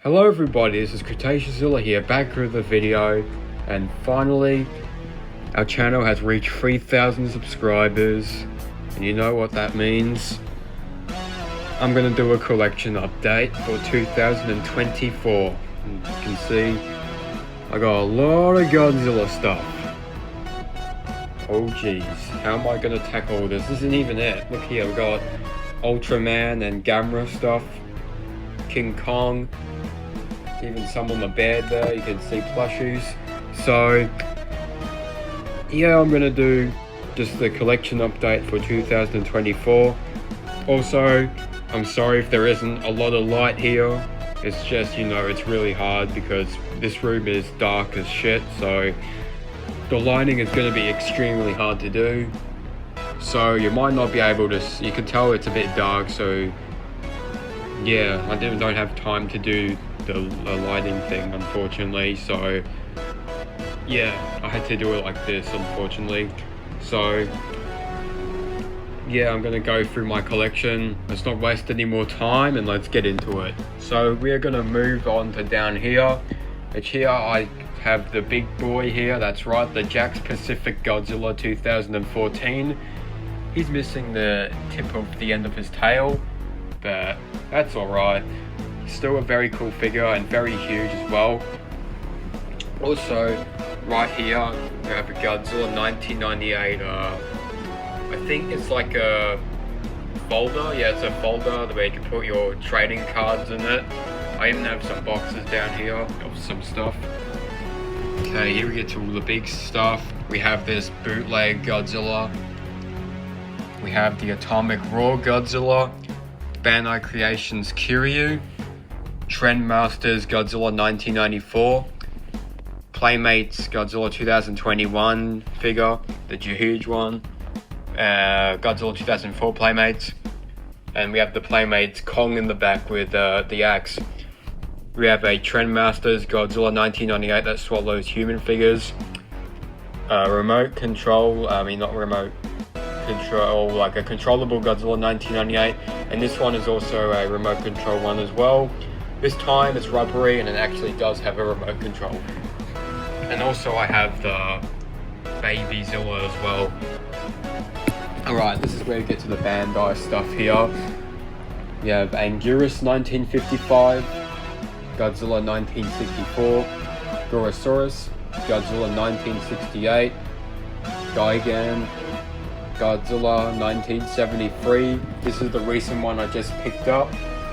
Hello everybody, this is Godzilla here, back with a video, and finally our channel has reached 3,000 subscribers, and you know what that means. I'm gonna do a collection update for 2024. And you can see I got a lot of Godzilla stuff. Oh geez, how am I gonna tackle this? This isn't even it. Look here, I've got Ultraman and Gamera stuff, King Kong, even some on the bed there, you can see plushies. So yeah, I'm gonna do just the collection update for 2024. Also, I'm sorry if there isn't a lot of light here. It's just, you know, it's really hard because this room is dark as shit, so the lighting is gonna be extremely hard to do. So you might not be able to, you can tell it's a bit dark, so yeah, I don't have time to do the lighting thing, unfortunately. So yeah, I had to do it like this, unfortunately. So yeah, I'm gonna go through my collection. Let's not waste any more time and let's get into it. So we're gonna move on to down here. It's here I have the big boy here, that's right, the Jakks Pacific Godzilla 2014. He's missing the tip of the end of his tail, but that's alright. Still a very cool figure and very huge as well. Also, right here we have a Godzilla 1998. I think it's like a folder. Yeah, it's a folder where you can put your trading cards in it. I even have some boxes down here of some stuff. Okay, here we get to all the big stuff. We have this bootleg Godzilla. We have the Atomic Raw Godzilla, Bandai Creations Kiryu, Trendmasters Godzilla 1994, Playmates Godzilla 2021 figure, the huge one, Godzilla 2004 Playmates, and we have the Playmates Kong in the back with the axe. We have a Trendmasters Godzilla 1998 that swallows human figures, remote control, not remote control, like a controllable Godzilla 1998, and this one is also a remote control one as well. This time it's rubbery and it actually does have a remote control. And also I have the Baby Zilla as well. Alright, this is where we get to the Bandai stuff here. We have Anguirus 1955, Godzilla 1964, Gorosaurus, Godzilla 1968, Gigan, Godzilla 1973. This is the recent one I just picked up,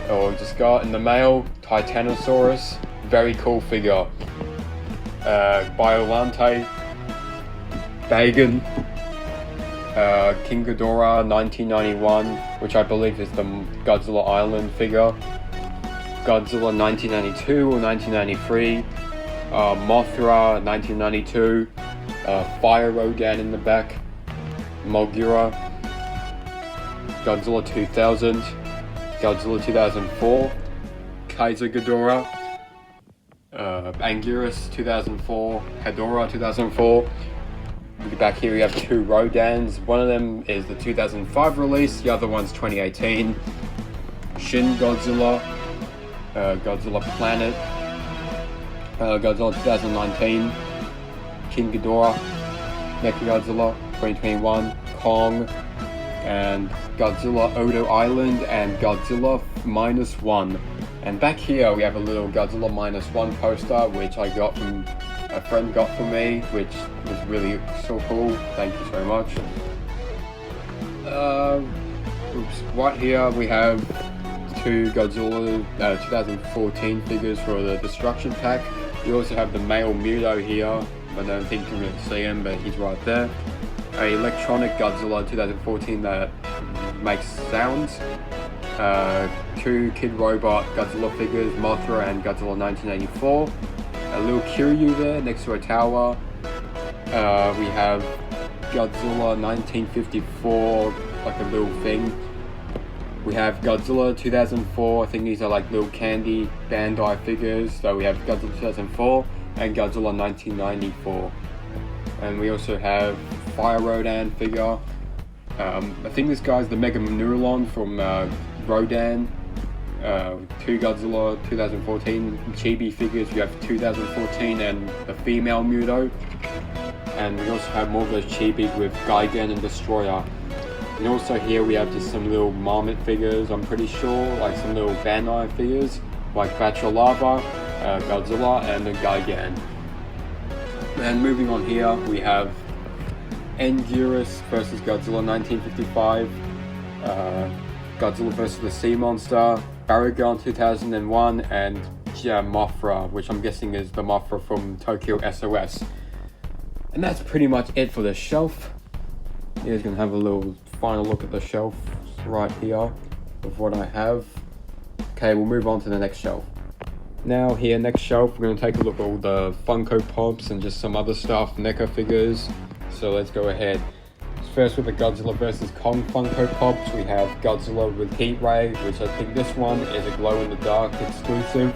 or just got in the mail. Titanosaurus, very cool figure. Biolante, Bagan, King Ghidorah 1991, which I believe is the Godzilla Island figure. Godzilla 1992 or 1993, Mothra 1992, Fire Rodan in the back, Mogira, Godzilla 2000, Godzilla 2004, Kaiser Ghidorah, Anguirus 2004, Hedorah 2004. Back here we have two Rodans. One of them is the 2005 release, the other one's 2018. Shin Godzilla, Godzilla Planet, Godzilla 2019, King Ghidorah, Mechagodzilla 2021, Kong, and Godzilla Odo Island, and Godzilla -1. And back here we have a little Godzilla -1 poster, which I got from a friend got for me, which was really so cool. Thank you so much. Right here we have two Godzilla 2014 figures for the Destruction Pack. We also have the male Muto here. I don't think you can really see him, but he's right there. A electronic Godzilla 2014 that makes sounds. Two Kid Robot Godzilla figures, Mothra and Godzilla 1984. A little Kiryu there next to a tower. We have Godzilla 1954, like a little thing. We have Godzilla 2004, I think these are like little candy Bandai figures. So we have Godzilla 2004 and Godzilla 1994. And we also have Fire Rodan figure. I think this guy's the Mega Manurlon from Rodan. two Godzilla 2014 chibi figures. We have 2014 and the female Muto. And we also have more of those chibis with Gigan and Destroyer. And also here we have just some little Marmot figures, I'm pretty sure, like some little Bandai figures, like Bachelava, Godzilla, and the Gigan. And moving on here, we have Endurus versus Godzilla 1955, Godzilla versus the Sea Monster, Baragon 2001, and Mothra, which I'm guessing is the Mothra from Tokyo SOS. And that's pretty much it for the shelf. Here's gonna have a little final look at the shelf right here of what I have. Okay, we'll move on to the next shelf. Now here, next shelf, we're gonna take a look at all the Funko Pops and just some other stuff, NECA figures. So let's go ahead. First with the Godzilla vs. Kong Funko Pops, we have Godzilla with Heat Ray, which I think this one is a glow-in-the-dark exclusive.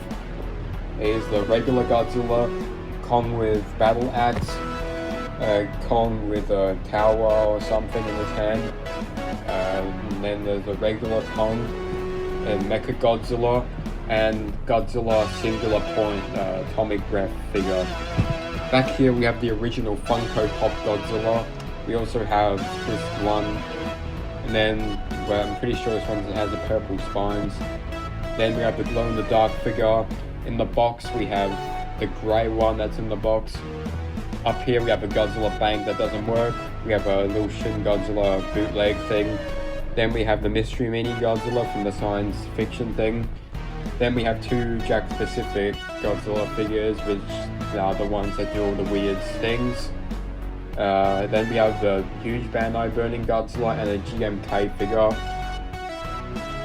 Here's the regular Godzilla, Kong with Battle Axe, Kong with a tower or something in his hand, and then there's the regular Kong, and Mecha Godzilla, and Godzilla Singular Point Atomic Breath figure. Back here we have the original Funko Pop Godzilla. We also have this one, and then I'm pretty sure this one has the purple spines. Then we have the glow-in-the-dark figure. In the box we have the grey one that's in the box. Up here we have a Godzilla bank that doesn't work. We have a little Shin Godzilla bootleg thing. Then we have the Mystery Mini Godzilla from the science fiction thing. Then we have two Jack-specific Godzilla figures, which are the ones that do all the weird things. Then we have the huge Bandai Burning Godzilla and a GMK figure.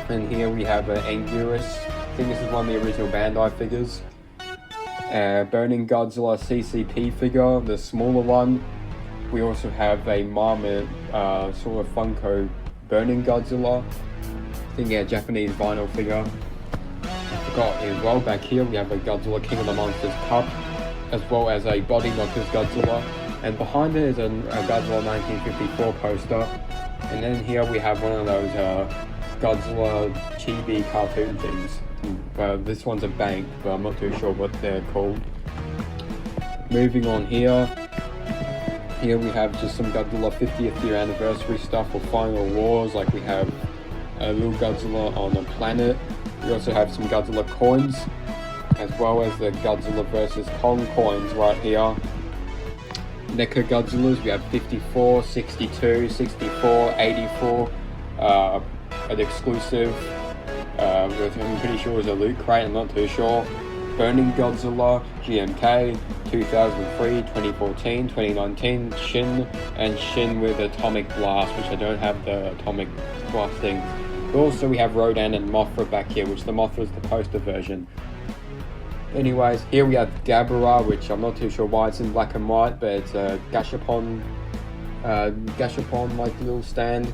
And here we have an Anguirus. I think this is one of the original Bandai figures. Burning Godzilla CCP figure, the smaller one. We also have a Marmot sort of Funko Burning Godzilla. I think Japanese vinyl figure. I forgot as well, back here we have a Godzilla King of the Monsters cup, as well as a Body Knockers Godzilla. And behind it is a Godzilla 1954 poster. And then here we have one of those Godzilla chibi cartoon things. This one's a bank, but I'm not too sure what they're called. Moving on here. Here we have just some Godzilla 50th year anniversary stuff for Final Wars, like we have a little Godzilla on a planet. We also have some Godzilla coins, as well as the Godzilla vs. Kong coins right here. NECA Godzillas, we have 54, 62, 64, 84, an exclusive, which I'm pretty sure is a loot crate, I'm not too sure. Burning Godzilla, GMK, 2003, 2014, 2019, Shin, and Shin with Atomic Blast, which I don't have the Atomic Blast thing. But also we have Rodan and Mothra back here, which the Mothra is the poster version. Anyways, here we have Gabara, which I'm not too sure why it's in black and white, but it's a Gashapon like little stand.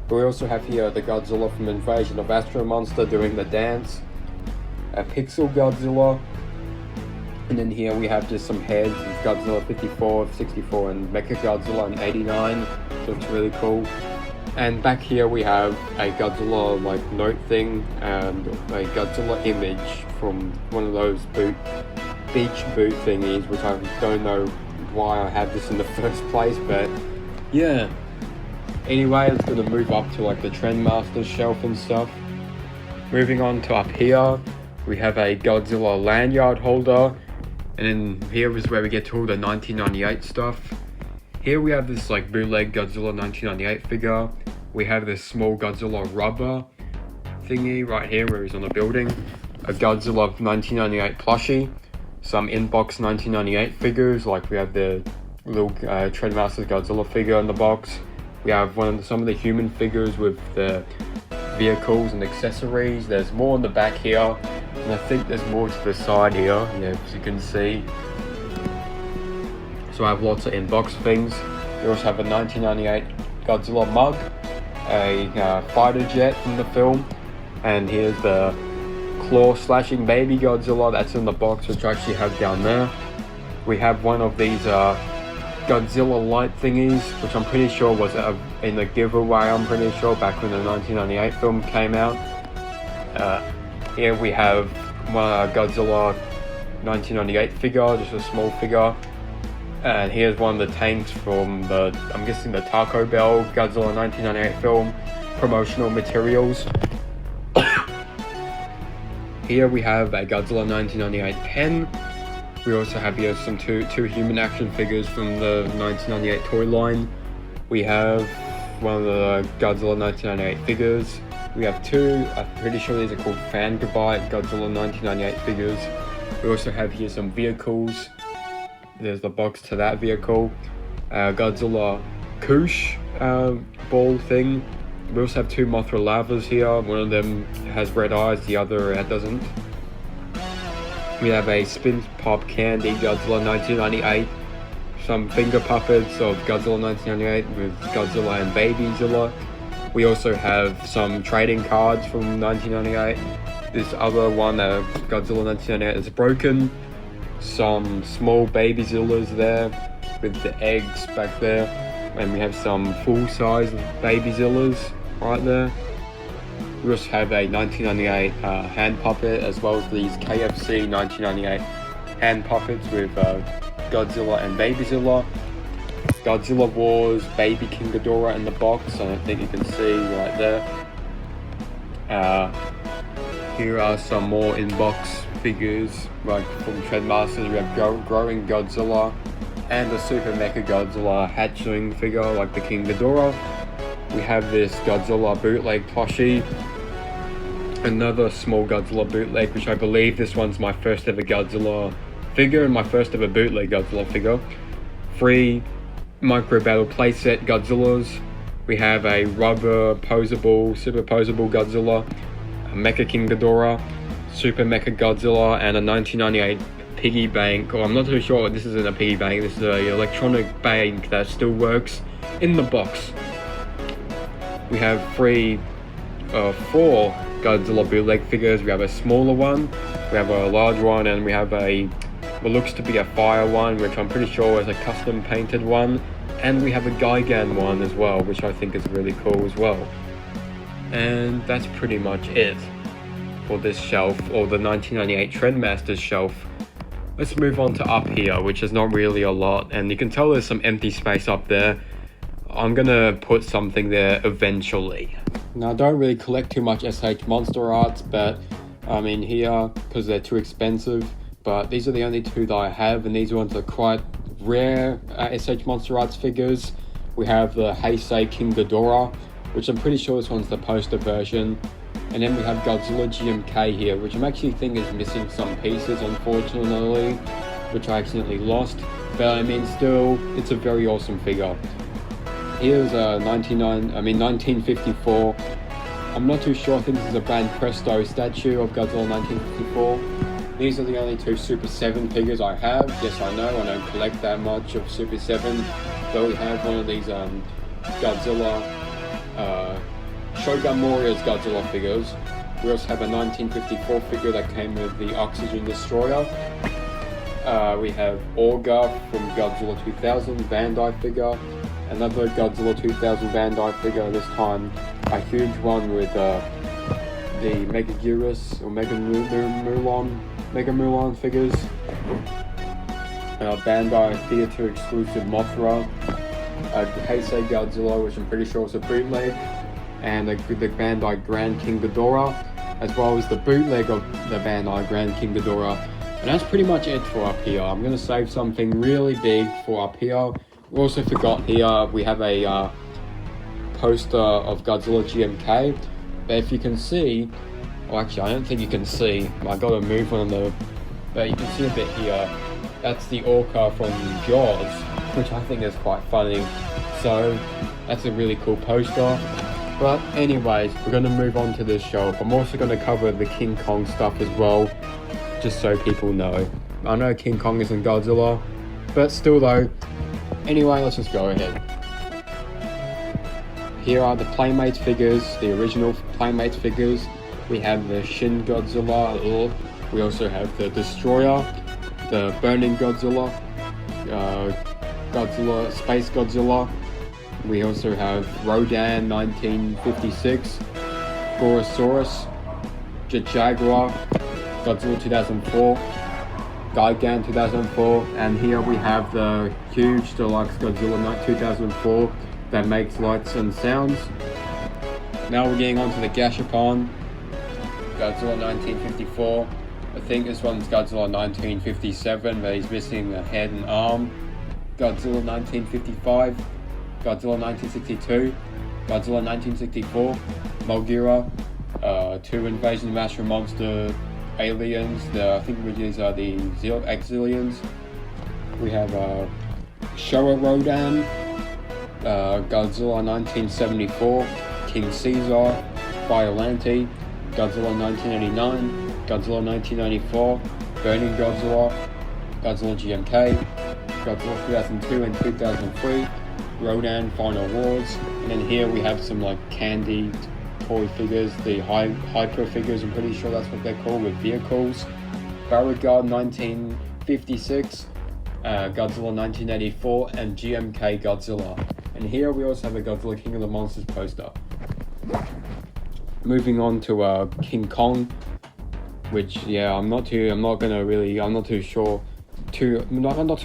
But we also have here the Godzilla from Invasion of Astro Monster doing the dance. A Pixel Godzilla. And then here we have just some heads of Godzilla 54, 64, and Mecha Godzilla in 89. Looks really cool. And back here we have a Godzilla like note thing and a Godzilla image from one of those beach boot thingies, which I don't know why I have this in the first place, but yeah. Anyway, it's gonna move up to like the Trendmaster shelf and stuff. Moving on to up here, we have a Godzilla lanyard holder, and then here is where we get to all the 1998 stuff. Here we have this like bootleg Godzilla 1998 figure. We have this small Godzilla rubber thingy right here where he's on the building. A Godzilla 1998 plushie. Some in-box 1998 figures, like we have the little Trendmaster Godzilla figure in the box. We have some of the human figures with the vehicles and accessories. There's more on the back here, and I think there's more to the side here, as you can see. So I have lots of in-box things. We also have a 1998 Godzilla mug, a fighter jet from the film, and here's the claw-slashing baby Godzilla that's in the box, which I actually have down there. We have one of these Godzilla light thingies, which I'm pretty sure was in the giveaway, I'm pretty sure, back when the 1998 film came out. Here we have my Godzilla 1998 figure, just a small figure. And here's one of the tanks from I'm guessing the Taco Bell Godzilla 1998 film promotional materials. Here we have a Godzilla 1998 pen. We also have here some two human action figures from the 1998 toy line. We have one of the Godzilla 1998 figures. We have two, I'm pretty sure these are called Fan Goodbye Godzilla 1998 figures. We also have here some vehicles. There's the box to that vehicle. Godzilla Koosh ball thing. We also have two Mothra Lavas here. One of them has red eyes, the other doesn't. We have a Spin Pop Candy Godzilla 1998. Some finger puppets of Godzilla 1998 with Godzilla and Babyzilla. We also have some trading cards from 1998. This other one, Godzilla 1998, is broken. Some small Babyzillas there with the eggs back there. And we have some full-size Babyzillas right there. We also have a 1998 hand puppet, as well as these KFC 1998 hand puppets with Godzilla and Babyzilla. Godzilla Wars Baby King Ghidorah in the box, I don't think you can see right there. Here are some more in-box figures, like from Trendmasters. We have Growing Godzilla and the Super Mecha Godzilla hatchling figure, like the King Ghidorah. We have this Godzilla bootleg plushie. Another small Godzilla bootleg, which I believe this one's my first ever Godzilla figure and my first ever bootleg Godzilla figure. 3 Micro Battle playset Godzillas. We have a rubber super posable Godzilla, a Mecha King Ghidorah, Super Mecha Godzilla, and a 1998 piggy bank. Or I'm not too sure, this isn't a piggy bank, this is an electronic bank that still works in the box. We have 4 Godzilla bootleg figures. We have a smaller one, we have a large one, and we have what looks to be a fire one, which I'm pretty sure is a custom painted one. And we have a Gigan one as well, which I think is really cool as well. And that's pretty much it for this shelf, or the 1998 Trendmasters shelf. Let's move on to up here, which is not really a lot, and you can tell there's some empty space up there. I'm gonna put something there eventually. Now, I don't really collect too much SH Monster Arts, but I mean here, because they're too expensive, but these are the only 2 that I have, and these ones are quite rare SH Monster Arts figures. We have the Heisei King Ghidorah, which I'm pretty sure this one's the poster version. And then we have Godzilla GMK here, which I'm actually think is missing some pieces, unfortunately, which I accidentally lost. But I mean, still, it's a very awesome figure. Here's a 1954. I'm not too sure, I think this is a Brand Presto statue of Godzilla 1954. These are the only 2 Super 7 figures I have. Yes, I know, I don't collect that much of Super 7. But we have one of these Godzilla, Shogun Warriors Godzilla figures. We also have a 1954 figure that came with the Oxygen Destroyer. We have Orga from Godzilla 2000 Bandai figure. Another Godzilla 2000 Bandai figure, this time a huge one with the Megaguirus or Mega Mulan figures. Bandai Theater exclusive Mothra. Heisei Godzilla, which I'm pretty sure is a bootleg. And the Bandai Grand King Ghidorah, as well as the bootleg of the Bandai Grand King Ghidorah. And that's pretty much it for up here. I'm going to save something really big for up here. We also forgot here, we have a poster of Godzilla GMK. But if you can see, well actually I don't think you can see, I got to move one of the, but you can see a bit here. That's the orca from Jaws, which I think is quite funny. So that's a really cool poster. But anyways, we're going to move on to this shelf. I'm also going to cover the King Kong stuff as well, just so people know. I know King Kong isn't Godzilla, but still though. Anyway, let's just go ahead. Here are the Playmates figures, the original Playmates figures. We have the Shin Godzilla, we also have the Destroyer, the Burning Godzilla, Space Godzilla. We also have Rodan 1956, Gorosaurus, Jaguar, Godzilla 2004, Gigan 2004, and here we have the huge deluxe Godzilla 2004 that makes lights and sounds. Now we're getting onto the Gashapon, Godzilla 1954. I think this one's Godzilla 1957, but he's missing a head and arm. Godzilla 1955, Godzilla 1962, Godzilla 1964, Mogira, 2 Invasion of Astro Monster aliens, I think which is the Exilians. We have Showa Rodan, Godzilla 1974, King Caesar, Violante, Godzilla 1989, Godzilla 1994, Burning Godzilla, Godzilla GMK, Godzilla 2002 and 2003, Rodan Final Wars, and then here we have some like candy toy figures, the hyper figures, I'm pretty sure that's what they're called, with vehicles. Beauregard 1956, Godzilla 1984, and GMK Godzilla. And here we also have a Godzilla King of the Monsters poster. Moving on to King Kong, which I'm not too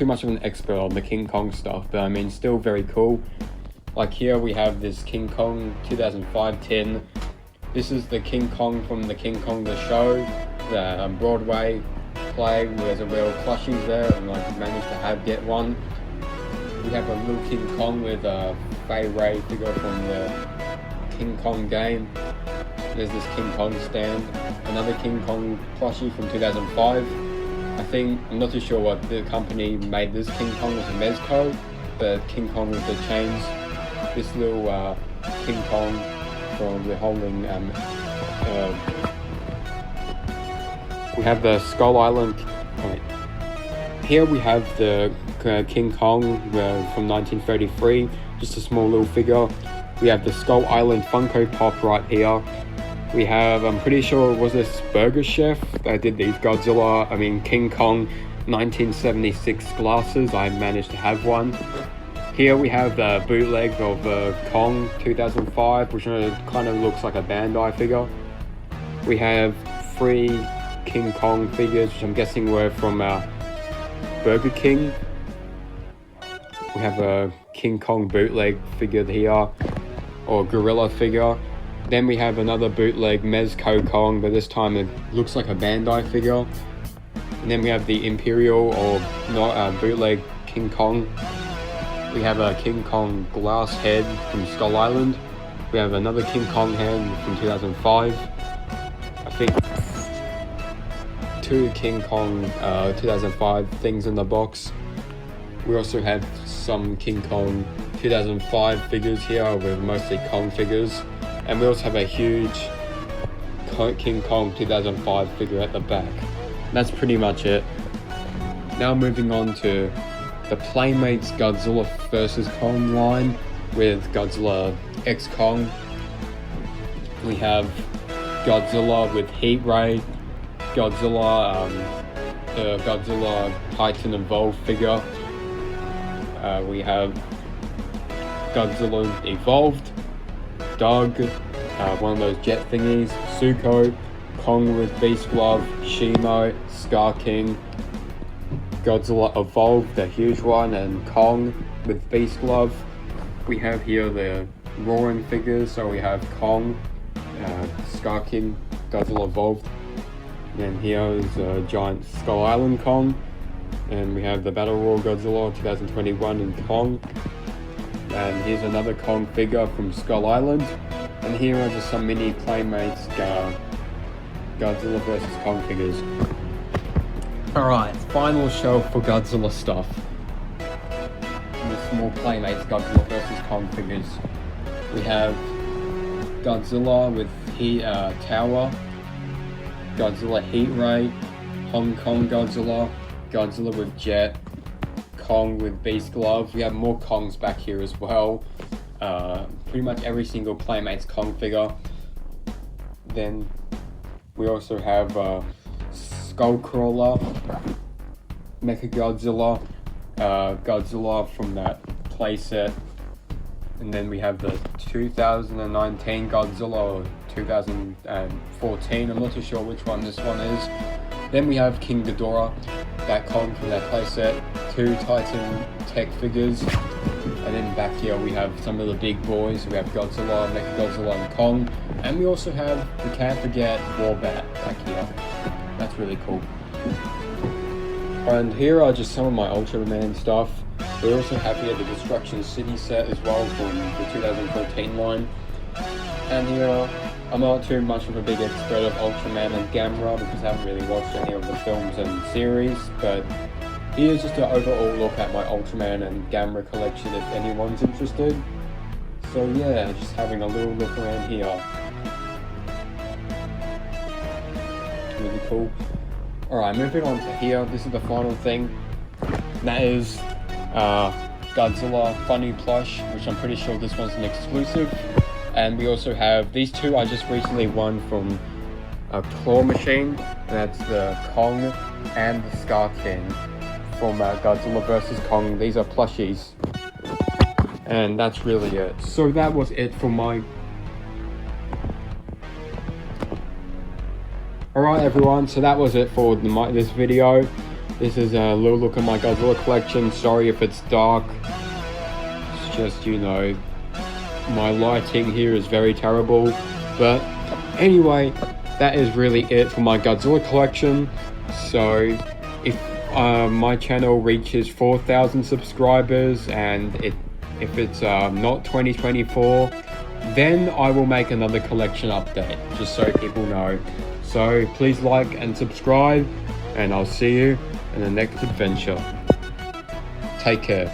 much of an expert on the King Kong stuff, but I mean still very cool. Like here we have this King Kong 2005 tin. This is the King Kong from the King Kong the show, the Broadway play. There's a real plushies there, and I managed to get one. We have a little King Kong with a Fay Ray figure from the King Kong game. There's this King Kong stand. Another King Kong plushie from 2005. I'm not too sure what the company made this King Kong, was a Mezco, but King Kong with the chains. This little King Kong from the holding. We have the Skull Island. Here we have the King Kong from 1933, just a small little figure. We have the Skull Island Funko Pop right here. We have, I'm pretty sure, was this Burger Chef that did these King Kong 1976 glasses. I managed to have one. Here we have the bootleg of Kong 2005, which kind of looks like a Bandai figure. We have 3 King Kong figures, which I'm guessing were from Burger King. We have a King Kong bootleg figure here, or gorilla figure. Then we have another bootleg Mezco Kong, but this time it looks like a Bandai figure. And then we have the Imperial or bootleg King Kong. We have a King Kong glass head from Skull Island. We have another King Kong head from 2005. I think 2 King Kong 2005 things in the box. We also have some King Kong 2005 figures here with mostly Kong figures. And we also have a huge King Kong 2005 figure at the back. That's pretty much it. Now moving on to the Playmates Godzilla vs. Kong line with Godzilla X Kong. We have Godzilla with Heat Ray, Godzilla Titan Evolved figure. We have Godzilla Evolved, Doug, one of those jet thingies, Suko, Kong with Beast Glove, Shimo, Scar King, Godzilla Evolved, the huge one, and Kong with Beast Glove. We have here the Roaring figures, so we have Kong, Scar King, Godzilla Evolved. And here is a giant Skull Island Kong. And we have the Battle Royal Godzilla 2021 and Kong. And here's another Kong figure from Skull Island. And here are just some mini Playmates Godzilla vs. Kong figures. Alright, final shelf for Godzilla stuff. The small Playmates Godzilla vs. Kong figures. We have Godzilla with Tower, Godzilla Heat Ray, Hong Kong Godzilla, Godzilla with Jet, Kong with Beast Glove. We have more Kongs back here as well. Pretty much every single Playmates Kong figure. Then we also have Skullcrawler, Mechagodzilla, Godzilla from that playset. And then we have the 2019 Godzilla, 2014. I'm not too sure which one this one is. Then we have King Ghidorah, that Kong from that playset, 2 Titan tech figures, and then back here we have some of the big boys. We have Godzilla, Mechagodzilla, and Kong, and we also have, we can't forget, Warbat back here. That's really cool. And here are just some of my Ultraman stuff. We also have here the Destruction City set as well from the 2014 line. And here, I'm not too much of a big expert of Ultraman and Gamera because I haven't really watched any of the films and series, but here's just an overall look at my Ultraman and Gamera collection if anyone's interested. So yeah, just having a little look around here. Really cool. Alright, moving on to here, this is the final thing. And that is Godzilla Funny Plush, which I'm pretty sure this one's an exclusive. And we also have these two I just recently won from a claw machine. That's the Kong and the Scar King from Godzilla vs. Kong. These are plushies. And that's really it. So that was it for my... Alright everyone, so that was it for this video. This is a little look at my Godzilla collection. Sorry if it's dark. It's just, you know, my lighting here is very terrible. But anyway, that is really it for my Godzilla collection. So if my channel reaches 4,000 subscribers and if it's not 2024, then I will make another collection update, just so people know. So please like and subscribe, and I'll see you in the next adventure. Take care.